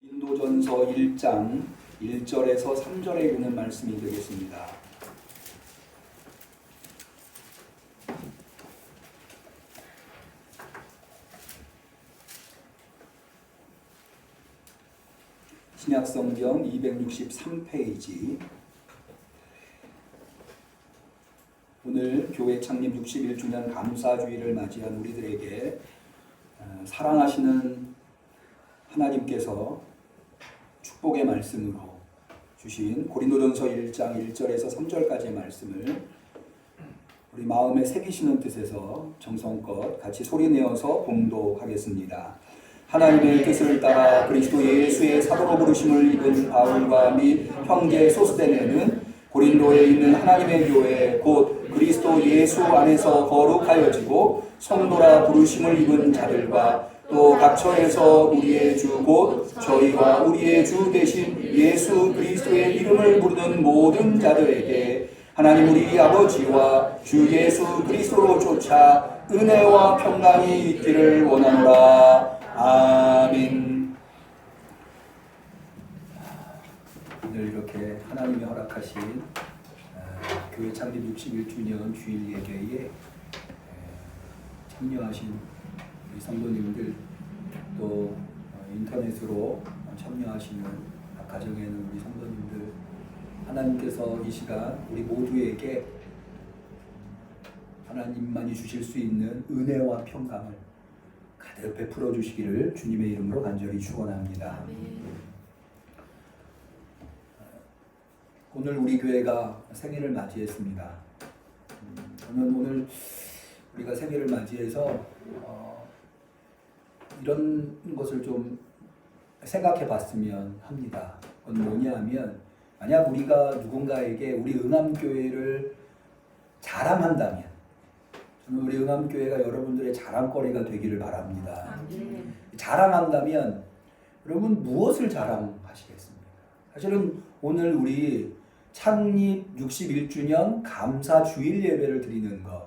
고린도전서 1장 1절에서 3절에 이르는 말씀이 되겠습니다. 신약성경 263페이지. 오늘 교회 창립 61주년 감사주일을 맞이한 우리들에게 사랑하시는 하나님께서 축복의 말씀으로 주신 고린도전서 1장 1절에서 3절까지의 말씀을 우리 마음에 새기시는 뜻에서 정성껏 같이 소리내어서 봉독하겠습니다. 하나님의 뜻을 따라 그리스도 예수의 사도로 부르심을 입은 바울과 및 형제 소스데네는 고린도에 있는 하나님의 교회 곧 그리스도 예수 안에서 거룩하여지고 성도라 부르심을 입은 자들과 또 각처에서 우리의 주 곧 저희와 우리의 주 되신 예수 그리스도의 이름을 부르는 모든 자들에게 하나님 우리 아버지와 주 예수 그리스도로 쫓아 은혜와 평강이 있기를 원하노라. 아멘. 오늘 이렇게 하나님이 허락하신 교회 창립 61주년 주일 예배에 참여하신 우리 성도님들 또 인터넷으로 참여하시는 각 가정에 있는 우리 성도님들, 하나님께서 이 시간 우리 모두에게 하나님만이 주실 수 있는 은혜와 평강을 가득 베풀어 주시기를 주님의 이름으로 간절히 축원합니다. 오늘 우리 교회가 생일을 맞이했습니다. 저는 오늘 우리가 생일을 맞이해서 이런 것을 좀 생각해 봤으면 합니다. 그건 뭐냐 하면, 만약 우리가 누군가에게 우리 응암교회를 자랑한다면, 저는 우리 응암교회가 여러분들의 자랑거리가 되기를 바랍니다. 자랑한다면 여러분 무엇을 자랑하시겠습니까? 사실은 오늘 우리 창립 61주년 감사 주일 예배를 드리는 것,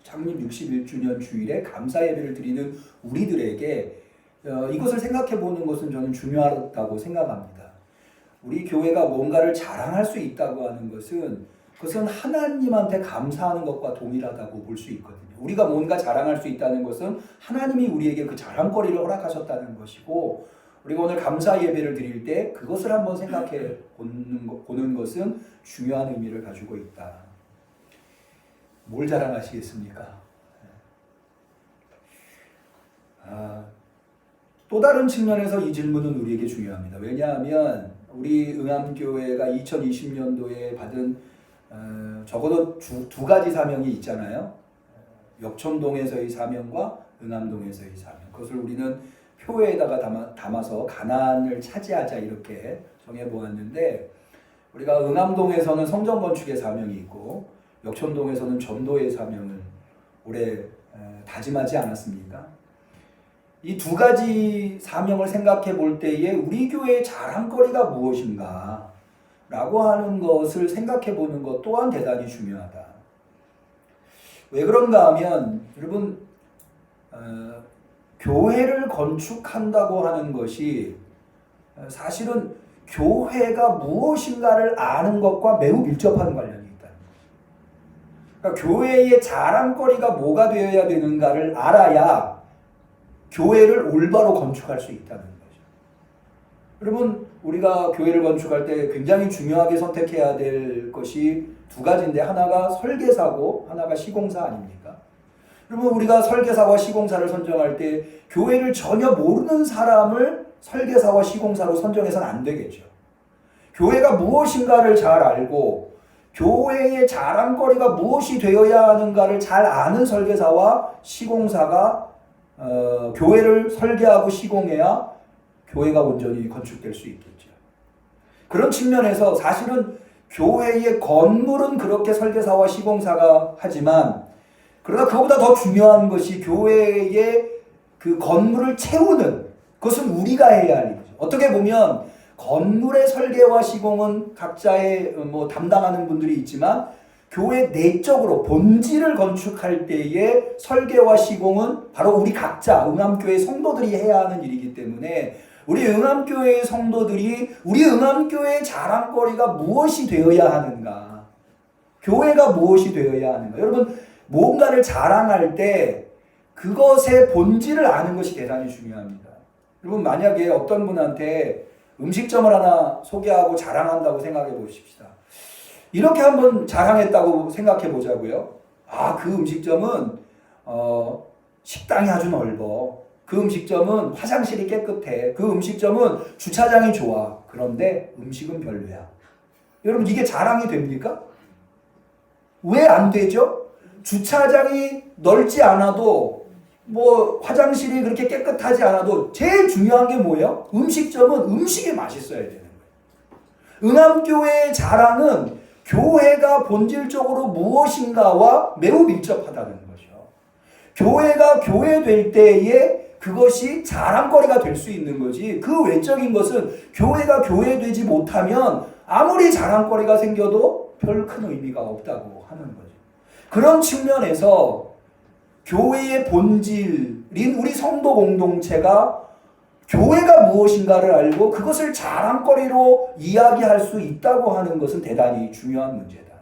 창립 61주년 주일에 감사 예배를 드리는 우리들에게 이것을 생각해 보는 것은 저는 중요하다고 생각합니다. 우리 교회가 뭔가를 자랑할 수 있다고 하는 것은 그것은 하나님한테 감사하는 것과 동일하다고 볼 수 있거든요. 우리가 뭔가 자랑할 수 있다는 것은 하나님이 우리에게 그 자랑거리를 허락하셨다는 것이고, 우리가 오늘 감사 예배를 드릴 때 그것을 한번 생각해 보는 것은 중요한 의미를 가지고 있다. 뭘 자랑하시겠습니까? 또 다른 측면에서 이 질문은 우리에게 중요합니다. 왜냐하면 우리 응암교회가 2020년도에 받은 적어도 두 가지 사명이 있잖아요. 역촌동에서의 사명과 응암동에서의 사명. 그것을 우리는 표에다가 담아서 가나안을 차지하자 이렇게 정해보았는데, 우리가 응암동에서는 성전 건축의 사명이 있고 역촌동에서는 전도의 사명을 올해 다짐하지 않았습니까? 이 두 가지 사명을 생각해 볼 때에 우리 교회의 자랑거리가 무엇인가 라고 하는 것을 생각해 보는 것 또한 대단히 중요하다. 왜 그런가 하면, 여러분 교회를 건축한다고 하는 것이 사실은 교회가 무엇인가를 아는 것과 매우 밀접한 관련이 있다는 거죠. 그러니까 교회의 자랑거리가 뭐가 되어야 되는가를 알아야 교회를 올바로 건축할 수 있다는 거죠. 여러분, 우리가 교회를 건축할 때 굉장히 중요하게 선택해야 될 것이 두 가지인데, 하나가 설계사고 하나가 시공사 아닙니까? 여러분, 우리가 설계사와 시공사를 선정할 때 교회를 전혀 모르는 사람을 설계사와 시공사로 선정해서는 안 되겠죠. 교회가 무엇인가를 잘 알고 교회의 자랑거리가 무엇이 되어야 하는가를 잘 아는 설계사와 시공사가 교회를 설계하고 시공해야 교회가 온전히 건축될 수 있겠죠. 그런 측면에서 사실은 교회의 건물은 그렇게 설계사와 시공사가 하지만, 그러나 그보다 더 중요한 것이 교회의 그 건물을 채우는 그것은 우리가 해야 할 일이죠. 어떻게 보면 건물의 설계와 시공은 각자의 담당하는 분들이 있지만, 교회 내적으로 본질을 건축할 때의 설계와 시공은 바로 우리 각자 응암교회 성도들이 해야 하는 일이기 때문에 우리 응암교회의 성도들이 우리 응암교회의 자랑거리가 무엇이 되어야 하는가, 교회가 무엇이 되어야 하는가. 여러분, 뭔가를 자랑할 때 그것의 본질을 아는 것이 대단히 중요합니다. 여러분, 만약에 어떤 분한테 음식점을 하나 소개하고 자랑한다고 생각해 보십시다. 이렇게 한번 자랑했다고 생각해 보자고요. 아, 그 음식점은 식당이 아주 넓어. 그 음식점은 화장실이 깨끗해. 그 음식점은 주차장이 좋아. 그런데 음식은 별로야. 여러분, 이게 자랑이 됩니까? 왜 안 되죠? 주차장이 넓지 않아도 뭐 화장실이 그렇게 깨끗하지 않아도 제일 중요한 게 뭐예요? 음식점은 음식이 맛있어야 되는 거예요. 응암교회의 자랑은 교회가 본질적으로 무엇인가와 매우 밀접하다는 거죠. 교회가 교회될 때에 그것이 자랑거리가 될 수 있는 거지, 그 외적인 것은 교회가 교회되지 못하면 아무리 자랑거리가 생겨도 별 큰 의미가 없다고 하는 거죠. 그런 측면에서 교회의 본질인 우리 성도 공동체가 교회가 무엇인가를 알고 그것을 자랑거리로 이야기할 수 있다고 하는 것은 대단히 중요한 문제다.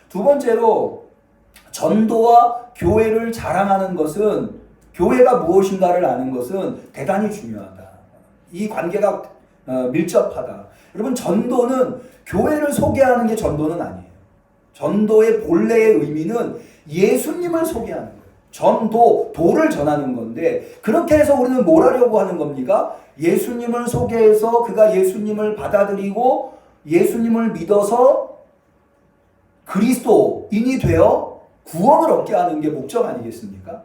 두 번째로, 전도와 교회를 자랑하는 것은, 교회가 무엇인가를 아는 것은 대단히 중요하다. 이 관계가 밀접하다. 여러분, 전도는 교회를 소개하는 게 전도는 아니에요. 전도의 본래의 의미는 예수님을 소개하는 거예요. 전도, 도를 전하는 건데, 그렇게 해서 우리는 뭘 하려고 하는 겁니까? 예수님을 소개해서 그가 예수님을 받아들이고 예수님을 믿어서 그리스도인이 되어 구원을 얻게 하는 게 목적 아니겠습니까?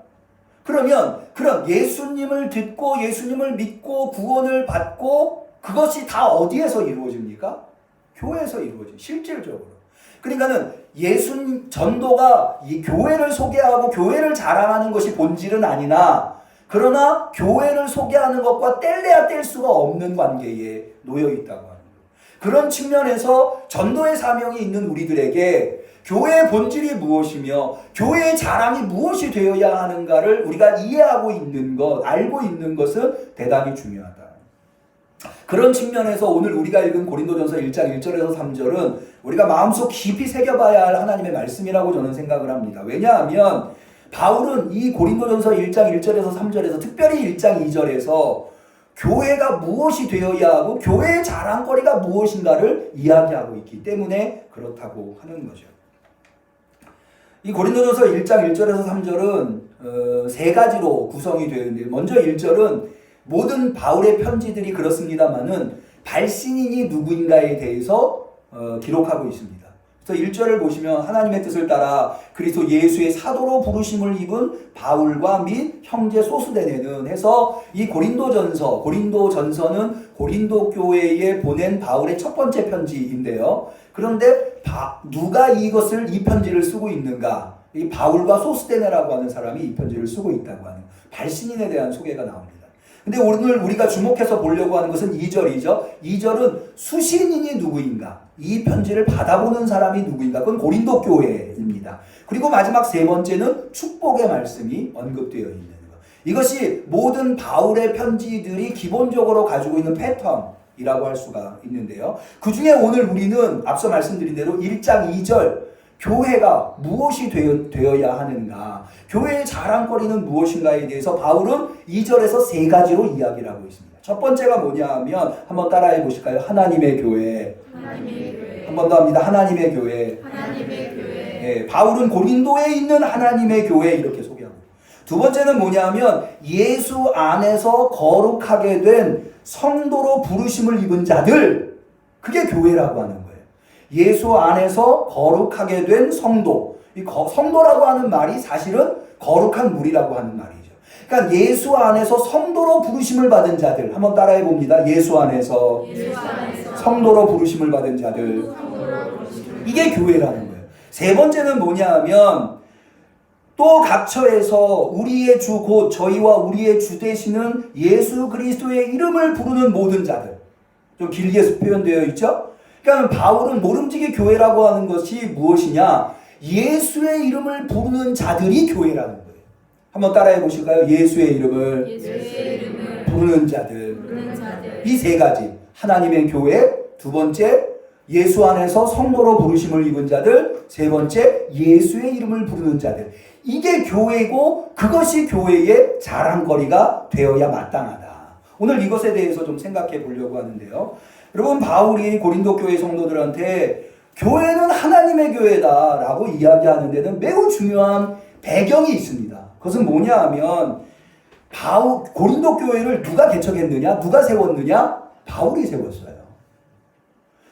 그러면 그런 예수님을 듣고 예수님을 믿고 구원을 받고 그것이 다 어디에서 이루어집니까? 교회에서 이루어집니다. 실질적으로. 그러니까는 전도가 이 교회를 소개하고 교회를 자랑하는 것이 본질은 아니나, 그러나 교회를 소개하는 것과 뗄래야 뗄 수가 없는 관계에 놓여 있다고 하는 거예요. 그런 측면에서 전도의 사명이 있는 우리들에게 교회의 본질이 무엇이며 교회의 자랑이 무엇이 되어야 하는가를 우리가 이해하고 있는 것, 알고 있는 것은 대단히 중요하다. 그런 측면에서 오늘 우리가 읽은 고린도전서 1장 1절에서 3절은 우리가 마음속 깊이 새겨봐야 할 하나님의 말씀이라고 저는 생각을 합니다. 왜냐하면 바울은 이 고린도전서 1장 1절에서 3절에서, 특별히 1장 2절에서 교회가 무엇이 되어야 하고 교회의 자랑거리가 무엇인가를 이야기하고 있기 때문에 그렇다고 하는 거죠. 이 고린도전서 1장 1절에서 3절은 세 가지로 구성이 되는데, 먼저 1절은 모든 바울의 편지들이 그렇습니다만은 발신인이 누구인가에 대해서 기록하고 있습니다. 그래서 1절을 보시면 하나님의 뜻을 따라 그리스도 예수의 사도로 부르심을 입은 바울과 및 형제 소스데네는 해서, 이 고린도전서는 고린도 교회에 보낸 바울의 첫 번째 편지인데요. 그런데 누가 이 편지를 쓰고 있는가? 이 바울과 소스데네라고 하는 사람이 이 편지를 쓰고 있다고 하는 발신인에 대한 소개가 나옵니다. 근데 오늘 우리가 주목해서 보려고 하는 것은 2절이죠. 2절은 수신인이 누구인가? 이 편지를 받아보는 사람이 누구인가? 그건 고린도 교회입니다. 그리고 마지막 세 번째는 축복의 말씀이 언급되어 있는 것. 이것이 모든 바울의 편지들이 기본적으로 가지고 있는 패턴이라고 할 수가 있는데요. 그 중에 오늘 우리는 앞서 말씀드린 대로 1장 2절, 교회가 무엇이 되어야 하는가, 교회의 자랑거리는 무엇인가에 대해서 바울은 2절에서 세 가지로 이야기를 하고 있습니다. 첫 번째가 뭐냐 하면 한번 따라해 보실까요? 하나님의 교회. 한 번 더 합니다. 하나님의 교회. 네, 바울은 고린도에 있는 하나님의 교회 이렇게 소개하고, 두 번째는 뭐냐 하면 예수 안에서 거룩하게 된 성도로 부르심을 입은 자들, 그게 교회라고 하는 거예요. 예수 안에서 거룩하게 된 성도. 이 성도라고 하는 말이 사실은 거룩한 물이라고 하는 말이죠. 그러니까 예수 안에서 성도로 부르심을 받은 자들, 한번 따라해 봅니다. 예수 안에서 성도로 부르심을 받은 자들, 이게 교회라는 거예요. 세 번째는 뭐냐 하면 또 각처에서 우리의 주 곧 저희와 우리의 주 되시는 예수 그리스도의 이름을 부르는 모든 자들, 좀 길게 표현되어 있죠. 그러니까 바울은 모름지기 교회라고 하는 것이 무엇이냐? 예수의 이름을 부르는 자들이 교회라는 거예요. 한번 따라해 보실까요? 예수의 이름을 부르는 자들. 이 세 가지. 하나님의 교회, 두 번째 예수 안에서 성도로 부르심을 입은 자들, 세 번째 예수의 이름을 부르는 자들. 이게 교회고 그것이 교회의 자랑거리가 되어야 마땅하다. 오늘 이것에 대해서 좀 생각해 보려고 하는데요. 여러분, 바울이 고린도 교회 성도들한테 교회는 하나님의 교회다라고 이야기하는 데는 매우 중요한 배경이 있습니다. 그것은 뭐냐 하면 고린도 교회를 누가 개척했느냐? 누가 세웠느냐? 바울이 세웠어요.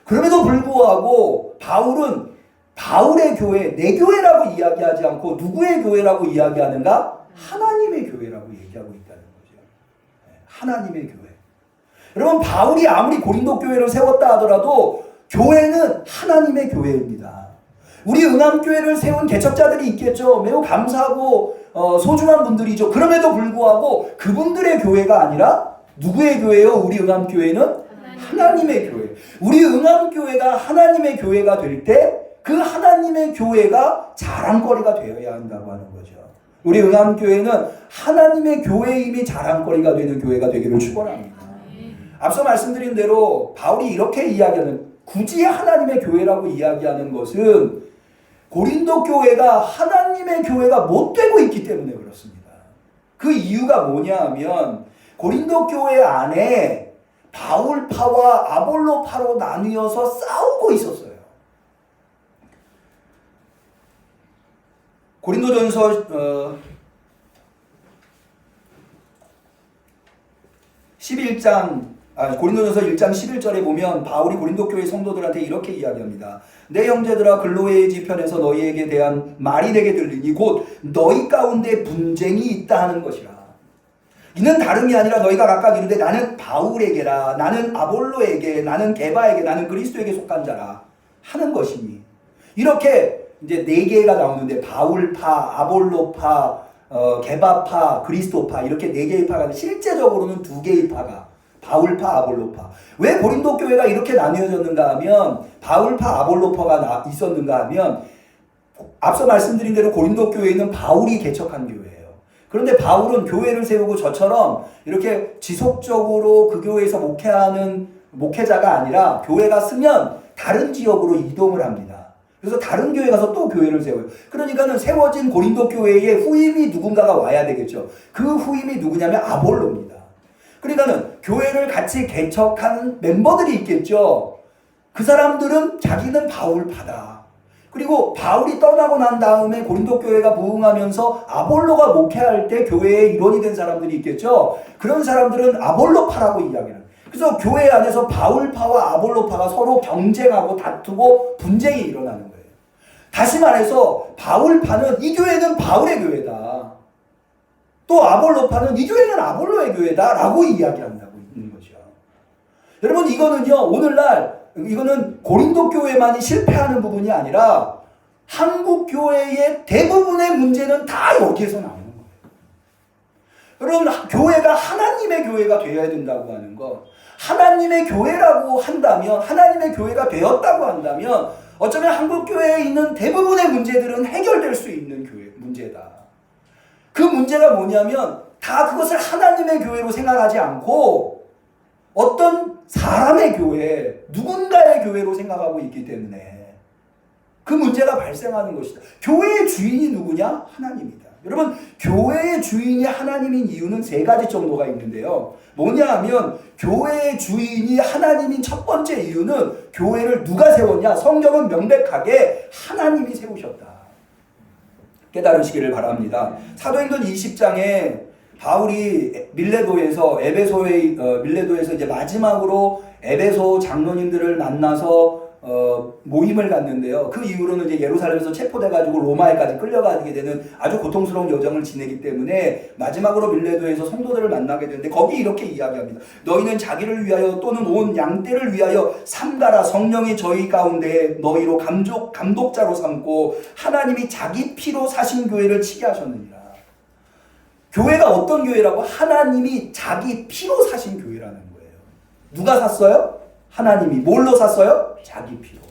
그럼에도 불구하고 바울은 바울의 교회, 내 교회라고 이야기하지 않고 누구의 교회라고 이야기하는가? 하나님의 교회라고 얘기하고 있다는 거죠. 하나님의 교회. 여러분, 바울이 아무리 고린도 교회를 세웠다 하더라도 교회는 하나님의 교회입니다. 우리 응암교회를 세운 개척자들이 있겠죠. 매우 감사하고 소중한 분들이죠. 그럼에도 불구하고 그분들의 교회가 아니라 누구의 교회요? 우리 응암교회는 하나님의 교회. 우리 응암교회가 하나님의 교회가 될 때 그 하나님의 교회가 자랑거리가 되어야 한다고 하는 거죠. 우리 응암교회는 하나님의 교회임이 자랑거리가 되는 교회가 되기를 축원합니다. 앞서 말씀드린 대로 바울이 이렇게 이야기하는, 굳이 하나님의 교회라고 이야기하는 것은 고린도 교회가 하나님의 교회가 못 되고 있기 때문에 그렇습니다. 그 이유가 뭐냐 하면 고린도 교회 안에 바울파와 아볼로파로 나뉘어서 싸우고 있었어요. 고린도전서 고린도전서 1장 11절에 보면 바울이 고린도 교회 성도들한테 이렇게 이야기합니다. 내 형제들아, 글로에의 지편에서 너희에게 대한 말이 내게 들리니 곧 너희 가운데 분쟁이 있다 하는 것이라. 이는 다름이 아니라 너희가 각각 이르되 나는 바울에게라, 나는 아볼로에게, 나는 게바에게, 나는 그리스도에게 속한 자라 하는 것이니. 이렇게 이제 네 개가 나오는데 바울파, 아볼로파, 게바파, 그리스도파, 이렇게 네 개의 파가, 실제적으로는 두 개의 파가 바울파, 아볼로파. 왜 고린도 교회가 이렇게 나뉘어졌는가 하면, 바울파, 아볼로파가 있었는가 하면, 앞서 말씀드린 대로 고린도 교회는 바울이 개척한 교회예요. 그런데 바울은 교회를 세우고 저처럼 이렇게 지속적으로 그 교회에서 목회하는 목회자가 아니라 교회가 쓰면 다른 지역으로 이동을 합니다. 그래서 다른 교회 가서 또 교회를 세워요. 그러니까는 세워진 고린도 교회에 후임이 누군가가 와야 되겠죠. 그 후임이 누구냐면 아볼로입니다. 그러니까는 교회를 같이 개척하는 멤버들이 있겠죠. 그 사람들은 자기는 바울파다. 그리고 바울이 떠나고 난 다음에 고린도 교회가 부흥하면서 아볼로가 목회할 때 교회의 일원이 된 사람들이 있겠죠. 그런 사람들은 아볼로파라고 이야기해요. 그래서 교회 안에서 바울파와 아볼로파가 서로 경쟁하고 다투고 분쟁이 일어나는 거예요. 다시 말해서 바울파는 이 교회는 바울의 교회다. 또 아볼로파는 이 교회는 아볼로의 교회다라고 이야기한다고 있는 거죠. 여러분, 이거는요, 오늘날 이거는 고린도 교회만이 실패하는 부분이 아니라 한국 교회의 대부분의 문제는 다 여기에서 나오는 거예요. 여러분, 교회가 하나님의 교회가 되어야 된다고 하는 것, 하나님의 교회라고 한다면, 하나님의 교회가 되었다고 한다면 어쩌면 한국 교회에 있는 대부분의 문제들은 해결될 수 있는 교회 문제다. 그 문제가 뭐냐면 다 그것을 하나님의 교회로 생각하지 않고 어떤 사람의 교회, 누군가의 교회로 생각하고 있기 때문에 그 문제가 발생하는 것이다. 교회의 주인이 누구냐? 하나님이다. 여러분, 교회의 주인이 하나님인 이유는 세 가지 정도가 있는데요. 뭐냐 하면 교회의 주인이 하나님인 첫 번째 이유는 교회를 누가 세웠냐? 성경은 명백하게 하나님이 세우셨다. 깨달으시기를 바랍니다. 사도행전 20장에 바울이 밀레도에서 이제 마지막으로 에베소 장로님들을 만나서 모임을 갖는데요. 그 이후로는 이제 예루살렘에서 체포돼가지고 로마에까지 끌려가게 되는 아주 고통스러운 여정을 지내기 때문에 마지막으로 밀레도에서 성도들을 만나게 되는데 거기 이렇게 이야기합니다. 너희는 자기를 위하여 또는 온 양떼를 위하여 삼가라. 성령이 저희 가운데 너희로 감독자로 삼고 하나님이 자기 피로 사신 교회를 치게 하셨느니라. 교회가 어떤 교회라고? 하나님이 자기 피로 사신 교회라는 거예요. 누가 샀어요? 하나님이. 뭘로 샀어요? 자기 피로.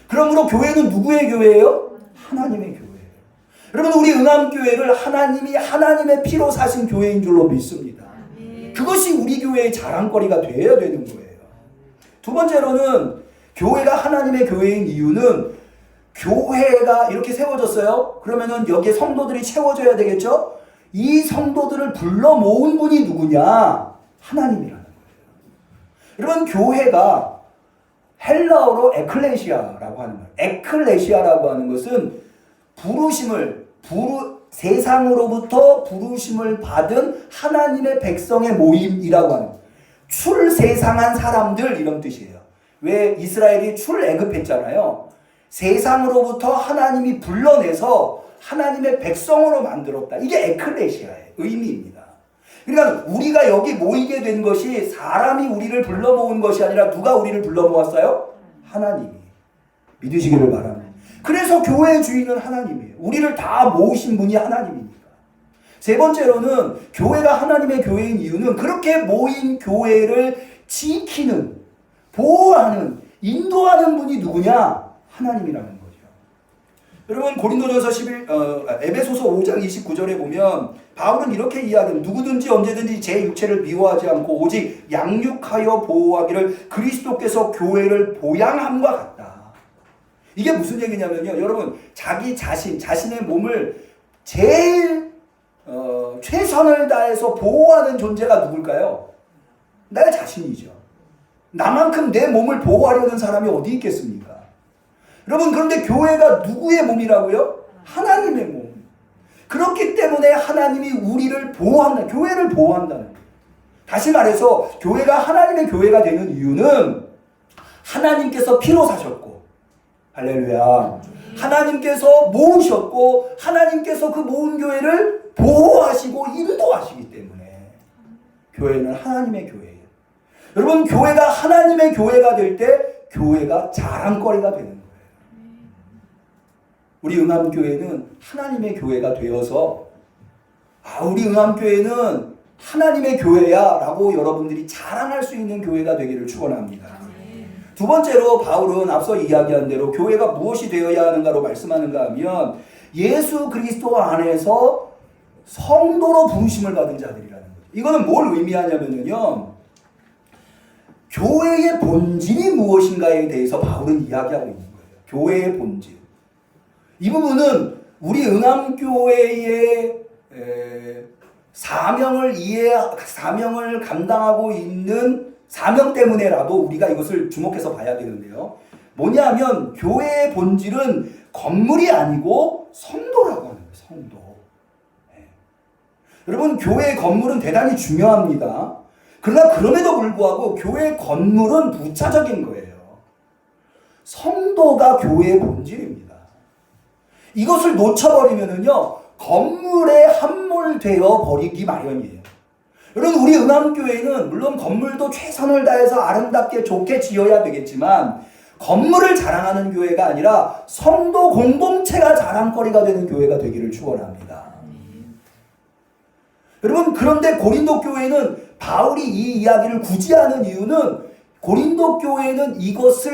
그러므로 교회는 누구의 교회예요? 하나님의 교회예요. 여러분, 우리 응암교회를 하나님이 하나님의 피로 사신 교회인 줄로 믿습니다. 그것이 우리 교회의 자랑거리가 되어야 되는 거예요. 두 번째로는 교회가 하나님의 교회인 이유는 교회가 이렇게 세워졌어요. 그러면은 여기에 성도들이 채워져야 되겠죠? 이 성도들을 불러 모은 분이 누구냐? 하나님이라는 거예요. 여러분, 교회가 헬라어로 에클레시아라고 하는 거예요. 에클레시아라고 하는 것은 세상으로부터 부르심을 받은 하나님의 백성의 모임이라고 하는 거예요. 출세상한 사람들, 이런 뜻이에요. 왜 이스라엘이 출애굽했잖아요. 세상으로부터 하나님이 불러내서 하나님의 백성으로 만들었다. 이게 에클레시아의 의미입니다. 그러니까 우리가 여기 모이게 된 것이 사람이 우리를 불러 모은 것이 아니라 누가 우리를 불러 모았어요? 하나님이. 믿으시기를 바랍니다. 그래서 교회의 주인은 하나님이에요. 우리를 다 모으신 분이 하나님이니까. 세 번째로는 교회가 하나님의 교회인 이유는 그렇게 모인 교회를 지키는, 보호하는, 인도하는 분이 누구냐? 하나님이라는 거죠. 여러분, 고린도전서 에베소서 5장 29절에 보면 바울은 이렇게 이야기합니다. 누구든지 언제든지 제 육체를 미워하지 않고 오직 양육하여 보호하기를 그리스도께서 교회를 보양함과 같다. 이게 무슨 얘기냐면요. 여러분, 자신의 몸을 제일 최선을 다해서 보호하는 존재가 누굴까요? 나 자신이죠. 나만큼 내 몸을 보호하려는 사람이 어디 있겠습니까? 여러분, 그런데 교회가 누구의 몸이라고요? 하나님의 몸. 그렇기 때문에 하나님이 우리를 보호한다. 교회를 보호한다는 거예요. 다시 말해서 교회가 하나님의 교회가 되는 이유는 하나님께서 피로 사셨고, 할렐루야. 하나님께서 모으셨고, 하나님께서 그 모은 교회를 보호하시고 인도하시기 때문에 교회는 하나님의 교회예요. 여러분, 교회가 하나님의 교회가 될 때 교회가 자랑거리가 되는 거예요. 우리 응암교회는 하나님의 교회가 되어서 우리 응암교회는 하나님의 교회야 라고 여러분들이 자랑할 수 있는 교회가 되기를 축원합니다. 두 번째로 바울은 앞서 이야기한 대로 교회가 무엇이 되어야 하는가로 말씀하는가 하면 예수 그리스도 안에서 성도로 부르심을 받은 자들이라는 거죠. 이거는 뭘 의미하냐면요, 교회의 본질이 무엇인가에 대해서 바울은 이야기하고 있는 거예요. 교회의 본질. 이 부분은 우리 응암교회의 사명을 감당하고 있는 사명 때문에라도 우리가 이것을 주목해서 봐야 되는데요. 뭐냐면 교회의 본질은 건물이 아니고 성도라고 하는 거예요. 성도. 네. 여러분, 교회의 건물은 대단히 중요합니다. 그러나 그럼에도 불구하고 교회의 건물은 부차적인 거예요. 성도가 교회의 본질입니다. 이것을 놓쳐버리면은요, 건물에 함몰되어 버리기 마련이에요. 여러분, 우리 응암교회는 물론 건물도 최선을 다해서 아름답게 좋게 지어야 되겠지만 건물을 자랑하는 교회가 아니라 성도 공동체가 자랑거리가 되는 교회가 되기를 축원합니다. 여러분, 그런데 고린도 교회는 바울이 이 이야기를 굳이 하는 이유는 고린도 교회는 이것에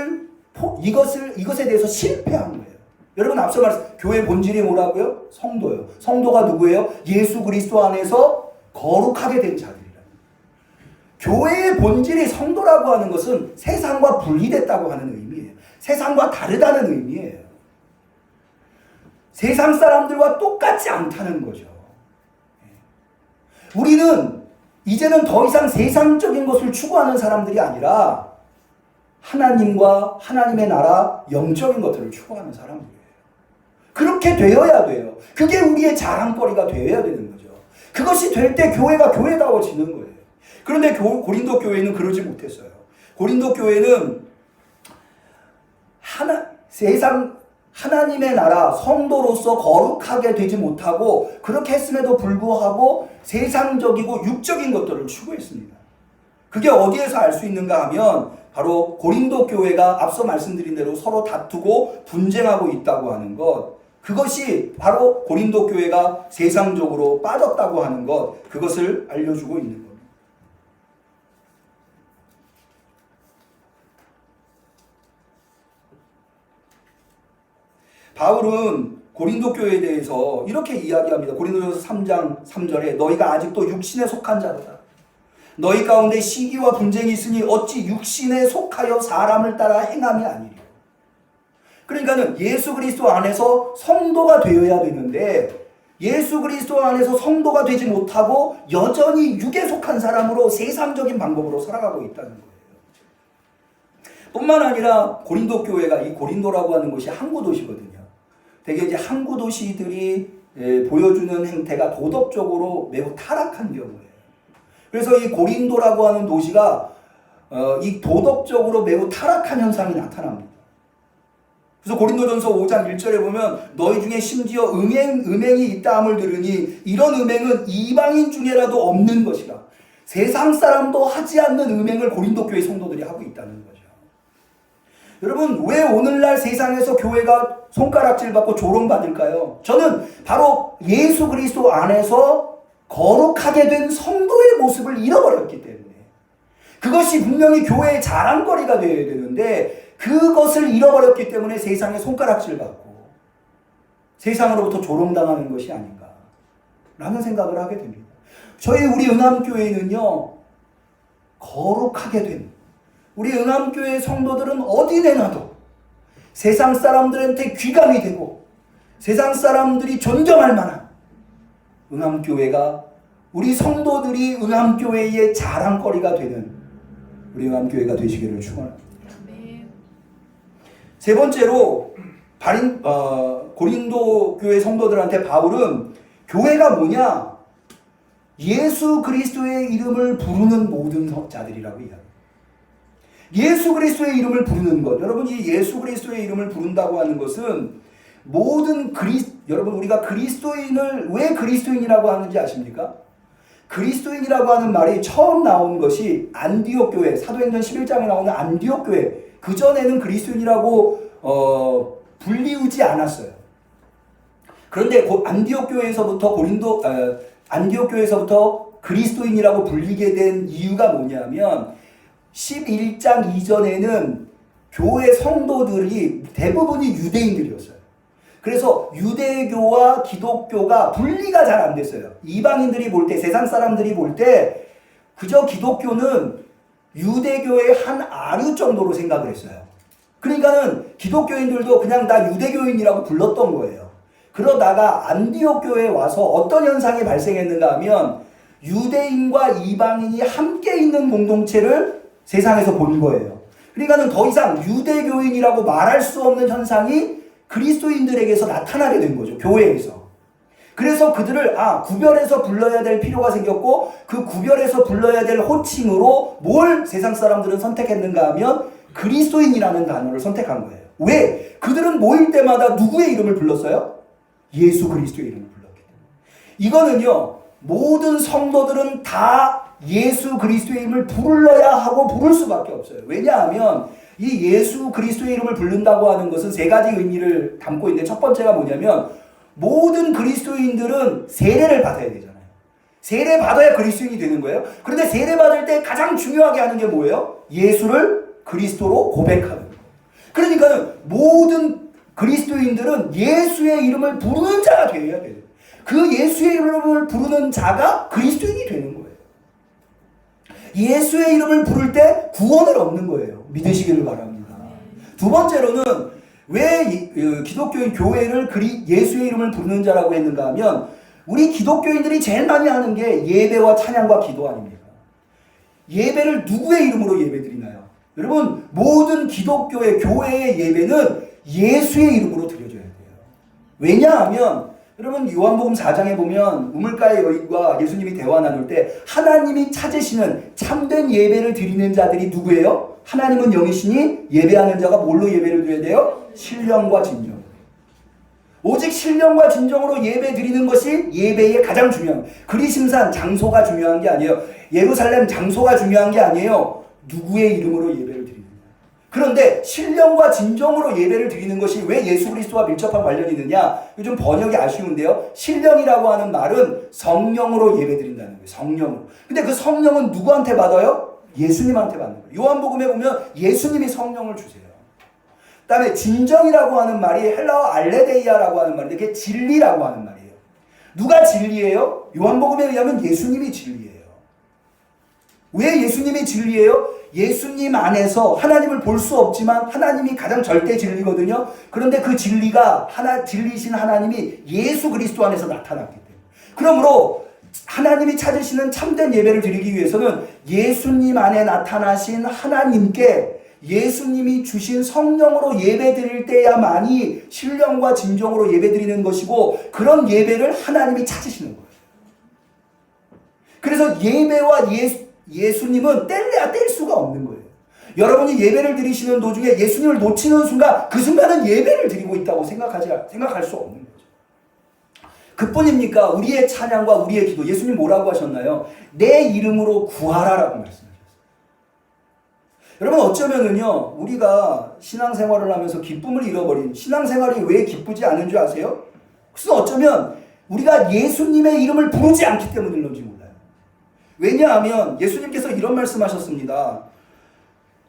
대해서 실패한 거예요. 여러분, 앞서 말씀 교회 본질이 뭐라고요? 성도요. 성도가 누구예요? 예수 그리스도 안에서 거룩하게 된 자들이라. 교회의 본질이 성도라고 하는 것은 세상과 분리됐다고 하는 의미예요. 세상과 다르다는 의미예요. 세상 사람들과 똑같지 않다는 거죠. 우리는 이제는 더 이상 세상적인 것을 추구하는 사람들이 아니라 하나님과 하나님의 나라, 영적인 것들을 추구하는 사람들이에요. 그렇게 되어야 돼요. 그게 우리의 자랑거리가 되어야 되는 거죠. 그것이 될 때 교회가 교회다워지는 거예요. 그런데 고린도 교회는 그러지 못했어요. 고린도 교회는 하나님의 나라, 성도로서 거룩하게 되지 못하고 그렇게 했음에도 불구하고 세상적이고 육적인 것들을 추구했습니다. 그게 어디에서 알 수 있는가 하면 바로 고린도 교회가 앞서 말씀드린 대로 서로 다투고 분쟁하고 있다고 하는 것, 그것이 바로 고린도 교회가 세상적으로 빠졌다고 하는 것, 그것을 알려주고 있는 겁니다. 바울은 고린도 교회에 대해서 이렇게 이야기합니다. 고린도전서 3장 3절에 너희가 아직도 육신에 속한 자로다. 너희 가운데 시기와 분쟁이 있으니 어찌 육신에 속하여 사람을 따라 행함이 아니리요. 그러니까는 예수 그리스도 안에서 성도가 되어야 되는데 예수 그리스도 안에서 성도가 되지 못하고 여전히 육에 속한 사람으로 세상적인 방법으로 살아가고 있다는 거예요. 뿐만 아니라 고린도 교회가 이 고린도라고 하는 곳이 항구 도시거든요. 되게 이제 항구 도시들이 보여주는 행태가 도덕적으로 매우 타락한 경우예요. 그래서 이 고린도라고 하는 도시가 이 도덕적으로 매우 타락한 현상이 나타납니다. 그래서 고린도전서 5장 1절에 보면 너희 중에 심지어 음행이 있다함을 들으니 이런 음행은 이방인 중에라도 없는 것이라. 세상 사람도 하지 않는 음행을 고린도 교회 성도들이 하고 있다는 거죠. 여러분, 왜 오늘날 세상에서 교회가 손가락질 받고 조롱받을까요? 저는 바로 예수 그리스도 안에서 거룩하게 된 성도의 모습을 잃어버렸기 때문에, 그것이 분명히 교회의 자랑거리가 되어야 되는데 그것을 잃어버렸기 때문에 세상에 손가락질 받고 세상으로부터 조롱당하는 것이 아닌가 라는 생각을 하게 됩니다. 우리 은암교회는요, 거룩하게 된, 우리 은암교회 성도들은 어디 내놔도 세상 사람들한테 귀감이 되고 세상 사람들이 존경할 만한 은암교회가, 우리 성도들이 은암교회의 자랑거리가 되는 우리 은암교회가 되시기를 축원합니다. 세 번째로 고린도 교회 성도들한테 바울은 교회가 뭐냐? 예수 그리스도의 이름을 부르는 모든 자들이라고 이야기합니다. 예수 그리스도의 이름을 부르는 것. 여러분, 이 예수 그리스도의 이름을 부른다고 하는 것은 모든 여러분, 우리가 그리스도인을 왜 그리스도인이라고 하는지 아십니까? 그리스도인이라고 하는 말이 처음 나온 것이 안디옥 교회, 사도행전 11장에 나오는 안디옥 교회. 그전에는 그리스도인이라고 불리우지 않았어요. 그런데 안디옥 교회에서부터 그리스도인이라고 불리게 된 이유가 뭐냐면 11장 이전에는 교회 성도들이 대부분이 유대인들이었어요. 그래서 유대교와 기독교가 분리가 잘 안 됐어요. 이방인들이 볼 때, 세상 사람들이 볼 때 그저 기독교는 유대교의 한 아류 정도로 생각을 했어요. 그러니까는 기독교인들도 그냥 다 유대교인이라고 불렀던 거예요. 그러다가 안디옥 교회에 와서 어떤 현상이 발생했는가 하면 유대인과 이방인이 함께 있는 공동체를 세상에서 본 거예요. 그러니까는 더 이상 유대교인이라고 말할 수 없는 현상이 그리스도인들에게서 나타나게 된 거죠. 교회에서. 그래서 그들을 구별해서 불러야 될 필요가 생겼고, 그 구별해서 불러야 될 호칭으로 뭘 세상 사람들은 선택했는가 하면 그리스도인이라는 단어를 선택한 거예요. 왜? 그들은 모일 때마다 누구의 이름을 불렀어요? 예수 그리스도의 이름을 불렀기 때문에. 이거는요, 모든 성도들은 다 예수 그리스도의 이름을 불러야 하고 부를 수밖에 없어요. 왜냐하면 이 예수 그리스도의 이름을 부른다고 하는 것은 세 가지 의미를 담고 있는데, 첫 번째가 뭐냐면 모든 그리스도인들은 세례를 받아야 되잖아요. 세례 받아야 그리스도인이 되는 거예요. 그런데 세례 받을 때 가장 중요하게 하는 게 뭐예요? 예수를 그리스도로 고백하는 거예요. 그러니까는 모든 그리스도인들은 예수의 이름을 부르는 자가 되어야 돼요. 그 예수의 이름을 부르는 자가 그리스도인이 되는 거예요. 예수의 이름을 부를 때 구원을 얻는 거예요. 믿으시기를 바랍니다. 두 번째로는 왜 기독교인 교회를 예수의 이름을 부르는 자라고 했는가 하면, 우리 기독교인들이 제일 많이 하는 게 예배와 찬양과 기도 아닙니까? 예배를 누구의 이름으로 예배드리나요? 여러분, 모든 기독교의 교회의 예배는 예수의 이름으로 드려져야 돼요. 왜냐하면 여러분, 요한복음 4장에 보면 우물가의 여인과 예수님이 대화 나눌 때 하나님이 찾으시는 참된 예배를 드리는 자들이 누구예요? 하나님은 영이시니 예배하는 자가 뭘로 예배를 드려야 돼요? 신령과 진정. 오직 신령과 진정으로 예배 드리는 것이 예배의 가장 중요한, 그리심산 장소가 중요한 게 아니에요. 예루살렘 장소가 중요한 게 아니에요. 누구의 이름으로 예배를 드리느냐. 그런데 신령과 진정으로 예배를 드리는 것이 왜 예수 그리스도와 밀접한 관련이 있느냐? 요즘 번역이 아쉬운데요. 신령이라고 하는 말은 성령으로 예배 드린다는 거예요. 성령으로. 근데 그 성령은 누구한테 받아요? 예수님한테 받는 거예요. 요한복음에 보면 예수님이 성령을 주세요. 그다음에 진정이라고 하는 말이 헬라어 알레데이아라고 하는 말인데 그게 진리라고 하는 말이에요. 누가 진리예요? 요한복음에 의하면 예수님이 진리예요. 왜 예수님이 진리예요? 예수님 안에서 하나님을 볼 수 없지만 하나님이 가장 절대 진리거든요. 그런데 그 진리가 진리신 하나님이 예수 그리스도 안에서 나타났기 때문에. 그러므로 하나님이 찾으시는 참된 예배를 드리기 위해서는 예수님 안에 나타나신 하나님께 예수님이 주신 성령으로 예배 드릴 때야만이 신령과 진정으로 예배 드리는 것이고 그런 예배를 하나님이 찾으시는 거예요. 그래서 예배와 예수님은 뗄래야 뗄 수가 없는 거예요. 여러분이 예배를 드리시는 도중에 예수님을 놓치는 순간 그 순간은 예배를 드리고 있다고 생각할 수 없는 거죠. 그뿐입니까? 우리의 찬양과 우리의 기도, 예수님 뭐라고 하셨나요? 내 이름으로 구하라라고 말씀하셨어요. 여러분 어쩌면은요 우리가 신앙생활을 하면서 기쁨을 잃어버린 신앙생활이 왜 기쁘지 않은 줄 아세요? 그래서 어쩌면 우리가 예수님의 이름을 부르지 않기 때문인지 몰라요. 왜냐하면 예수님께서 이런 말씀하셨습니다.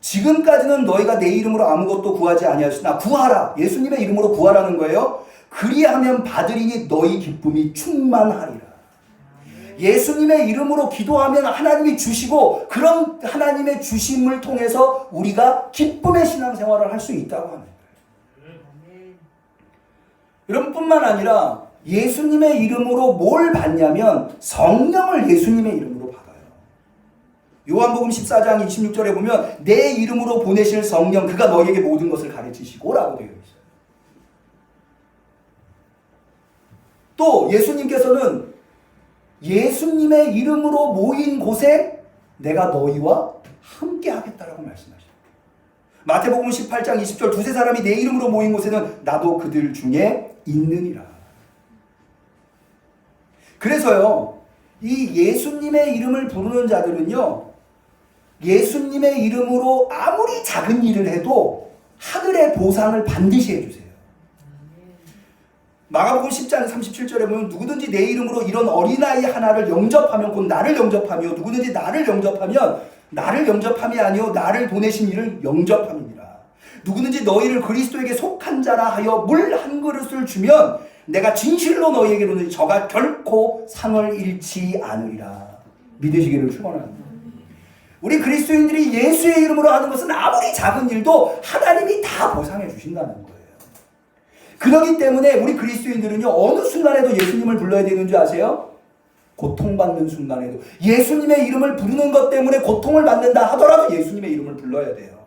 지금까지는 너희가 내 이름으로 아무것도 구하지 아니하시나 구하라. 예수님의 이름으로 구하라는 거예요. 그리하면 받으리니 너희 기쁨이 충만하리라. 예수님의 이름으로 기도하면 하나님이 주시고 그런 하나님의 주심을 통해서 우리가 기쁨의 신앙생활을 할 수 있다고 하는 거예요. 여러분 뿐만 아니라 예수님의 이름으로 뭘 받냐면 성령을 예수님의 이름으로 받아요. 요한복음 14장 26절에 보면 내 이름으로 보내실 성령 그가 너희에게 모든 것을 가르치시고 라고 되어 있어요. 또 예수님께서는 예수님의 이름으로 모인 곳에 내가 너희와 함께 하겠다라고 말씀하셨어요. 마태복음 18장 20절 두세 사람이 내 이름으로 모인 곳에는 나도 그들 중에 있느니라. 그래서요 이 예수님의 이름을 부르는 자들은요 예수님의 이름으로 아무리 작은 일을 해도 하늘의 보상을 반드시 해주세요. 마가복음 10장 37절에 보면 누구든지 내 이름으로 이런 어린아이 하나를 영접하면 곧 나를 영접하며 누구든지 나를 영접하면 나를 영접함이 아니요 나를 보내신 이를 영접함이니라. 누구든지 너희를 그리스도에게 속한 자라 하여 물 한 그릇을 주면 내가 진실로 너희에게 이르노니 저가 결코 상을 잃지 않으리라. 믿으시기를 축원합니다. 우리 그리스도인들이 예수의 이름으로 하는 것은 아무리 작은 일도 하나님이 다 보상해 주신다는 거예요. 그렇기 때문에 우리 그리스도인들은요 어느 순간에도 예수님을 불러야 되는 줄 아세요? 고통받는 순간에도 예수님의 이름을 부르는 것 때문에 고통을 받는다 하더라도 예수님의 이름을 불러야 돼요.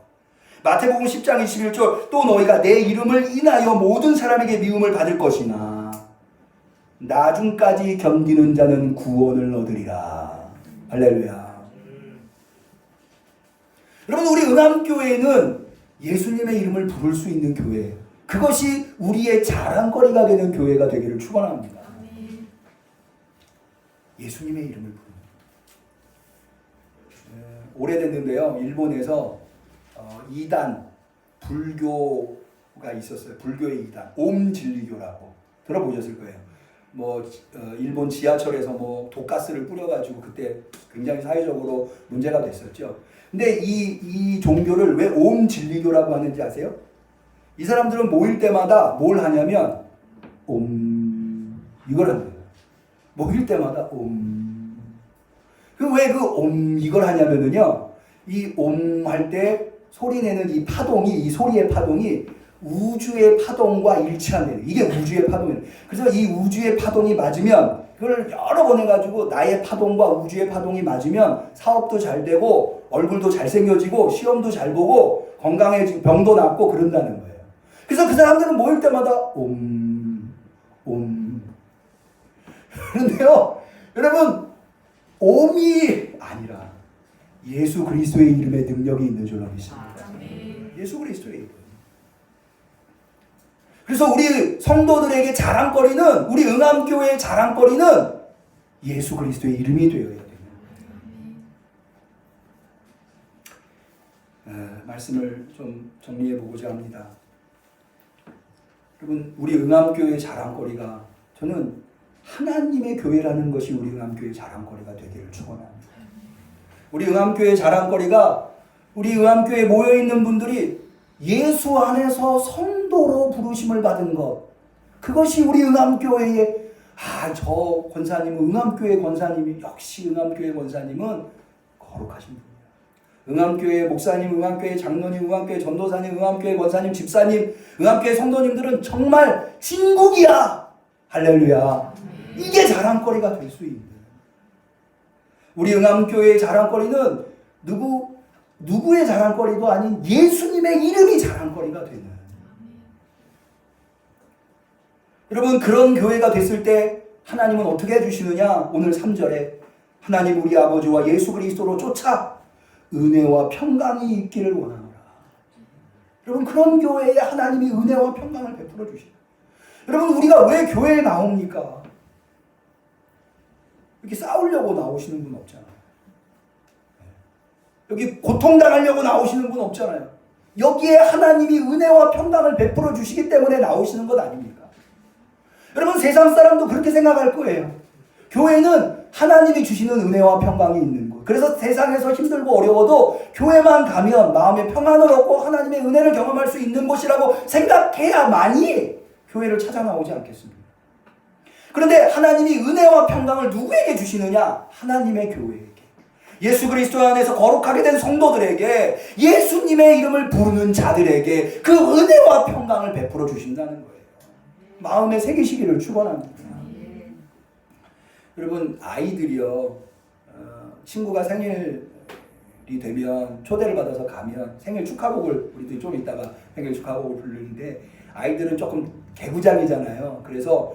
마태복음 10장 21절 또 너희가 내 이름을 인하여 모든 사람에게 미움을 받을 것이나 나중까지 견디는 자는 구원을 얻으리라. 할렐루야. 여러분 우리 응암교회는 예수님의 이름을 부를 수 있는 교회예요. 그것이 우리의 자랑거리가 되는 교회가 되기를 축원합니다. 예수님의 이름을 부르는 오래됐는데요. 일본에서 2단 불교가 있었어요. 불교의 2단 옴진리교라고 들어보셨을 거예요. 일본 지하철에서 독가스를 뿌려가지고 그때 굉장히 사회적으로 문제가 됐었죠. 근데 이 종교를 왜 옴진리교라고 하는지 아세요? 이 사람들은 모일 때마다 뭘 하냐면 옴 이걸 하는 거예요. 모일 때마다 옴. 왜 그 옴 이걸 하냐면은요. 이 옴 할 때 소리 내는 이 파동이 이 소리의 파동이 우주의 파동과 일치한대요. 이게 우주의 파동이에요. 그래서 이 우주의 파동이 맞으면 그걸 여러 번 해가지고 나의 파동과 우주의 파동이 맞으면 사업도 잘 되고 얼굴도 잘생겨지고 시험도 잘 보고 건강해지고 병도 낫고 그런다는 거예요. 그래서 그 사람들은 모일 때마다 옴. 그런데요, 여러분, 옴이 아니라 예수 그리스도의 이름에 능력이 있는 줄로 믿습니다. 예수 그리스도의 이름. 그래서 우리 성도들에게 자랑거리는, 우리 응암교회의 자랑거리는 예수 그리스도의 이름이 되어야 됩니다. 말씀을 좀 정리해 보고자 합니다. 여러분, 우리 응암교회의 자랑거리가, 저는 하나님의 교회라는 것이 우리 응암교회의 자랑거리가 되기를 축원합니다. 우리 응암교회의 자랑거리가, 우리 응암교회에 모여있는 분들이 예수 안에서 성도로 부르심을 받은 것, 그것이 우리 응암교회의 저 권사님은 응암교회 권사님이 역시 응암교회 권사님은 거룩하신 분이에요. 응암교회 목사님, 응암교회 장로님, 응암교회 전도사님, 응암교회 권사님, 집사님, 응암교회 성도님들은 정말 진국이야. 할렐루야. 이게 자랑거리가 될 수 있는, 우리 응암교회의 자랑거리는 누구의 자랑거리도 아닌 예수님의 이름이 자랑거리가 되는, 여러분, 그런 교회가 됐을 때 하나님은 어떻게 해주시느냐? 오늘 3절에 하나님 우리 아버지와 예수 그리스도로 쫓아 은혜와 평강이 있기를 원하노라. 여러분, 그런 교회에 하나님이 은혜와 평강을 베풀어 주시다. 여러분, 우리가 왜 교회에 나옵니까? 이렇게 싸우려고 나오시는 분 없잖아요. 여기 고통당하려고 나오시는 분 없잖아요. 여기에 하나님이 은혜와 평강을 베풀어 주시기 때문에 나오시는 것 아닙니까? 여러분, 세상 사람도 그렇게 생각할 거예요. 교회는 하나님이 주시는 은혜와 평강이 있는 곳. 그래서 세상에서 힘들고 어려워도 교회만 가면 마음의 평안을 얻고 하나님의 은혜를 경험할 수 있는 곳이라고 생각해야만이 교회를 찾아 나오지 않겠습니까? 그런데 하나님이 은혜와 평강을 누구에게 주시느냐? 하나님의 교회에게. 예수 그리스도 안에서 거룩하게 된 성도들에게, 예수님의 이름을 부르는 자들에게 그 은혜와 평강을 베풀어 주신다는 거예요. 마음에 새기시기를 축원합니다. 여러분, 아이들이요, 친구가 생일이 되면 초대를 받아서 가면 생일 축하곡을, 우리도 좀 이따가 생일 축하곡을 부르는데, 아이들은 조금 개구장이잖아요. 그래서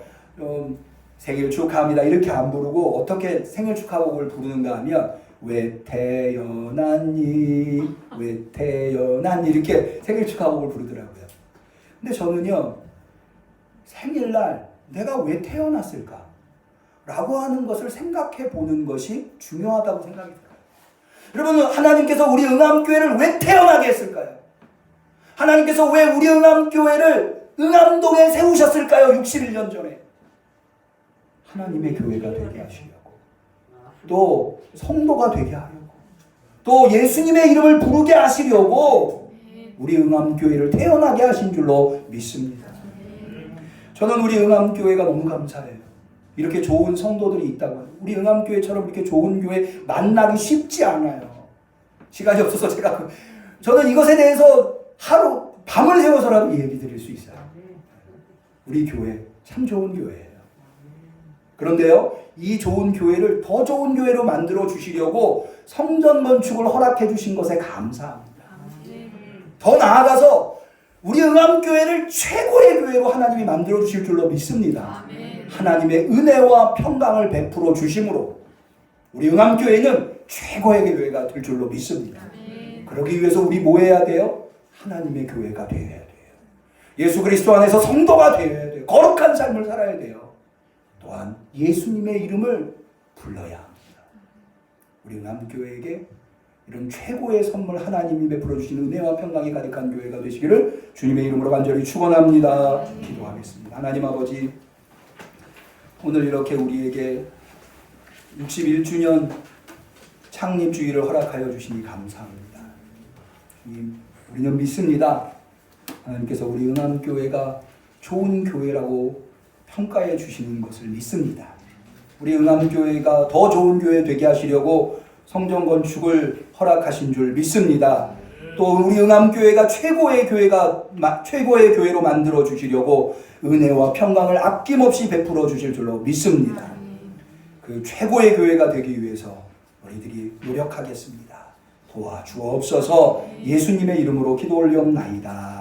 생일 축하합니다 이렇게 안 부르고 어떻게 생일 축하곡을 부르는가 하면 왜 태어났니 왜 태어났니 이렇게 생일 축하곡을 부르더라고요. 근데 저는요, 생일날 내가 왜 태어났을까? 라고 하는 것을 생각해 보는 것이 중요하다고 생각이 들어요. 여러분, 하나님께서 우리 응암교회를 왜 태어나게 했을까요? 하나님께서 왜 우리 응암교회를 응암동에 세우셨을까요? 61년 전에. 하나님의 교회가 되게 하시려고, 또 성도가 되게 하려고, 또 예수님의 이름을 부르게 하시려고 우리 응암교회를 태어나게 하신 줄로 믿습니다. 저는 우리 응암교회가 너무 감사해요. 이렇게 좋은 성도들이 있다고. 우리 응암교회처럼 이렇게 좋은 교회 만나기 쉽지 않아요. 시간이 없어서 저는 이것에 대해서 하루 밤을 새워서라도 얘기 드릴 수 있어요. 우리 교회 참 좋은 교회예요. 그런데요, 이 좋은 교회를 더 좋은 교회로 만들어 주시려고 성전 건축을 허락해 주신 것에 감사합니다. 더 나아가서 우리 응암교회를 최고의 교회로 하나님이 만들어 주실 줄로 믿습니다. 하나님의 은혜와 평강을 베풀어 주심으로 우리 응암교회는 최고의 교회가 될 줄로 믿습니다. 그러기 위해서 우리 뭐 해야 돼요? 하나님의 교회가 되어야 돼요. 예수 그리스도 안에서 성도가 되어야 돼요. 거룩한 삶을 살아야 돼요. 또한 예수님의 이름을 불러야 합니다. 우리 응암교회에게 이런 최고의 선물 하나님이 베풀어 주시는 은혜와 평강이 가득한 교회가 되시기를 주님의 이름으로 간절히 축원합니다. 기도하겠습니다. 하나님 아버지, 오늘 이렇게 우리에게 61주년 창립주의를 허락하여 주시니 감사합니다. 주님, 우리는 믿습니다. 하나님께서 우리 응암교회가 좋은 교회라고 평가해 주시는 것을 믿습니다. 우리 응암교회가 더 좋은 교회 되게 하시려고 성전 건축을 허락하신 줄 믿습니다. 또 우리 응암교회가 최고의 교회로 만들어 주시려고 은혜와 평강을 아낌없이 베풀어 주실 줄로 믿습니다. 그 최고의 교회가 되기 위해서 우리들이 노력하겠습니다. 도와주옵소서. 예수님의 이름으로 기도 올리옵나이다.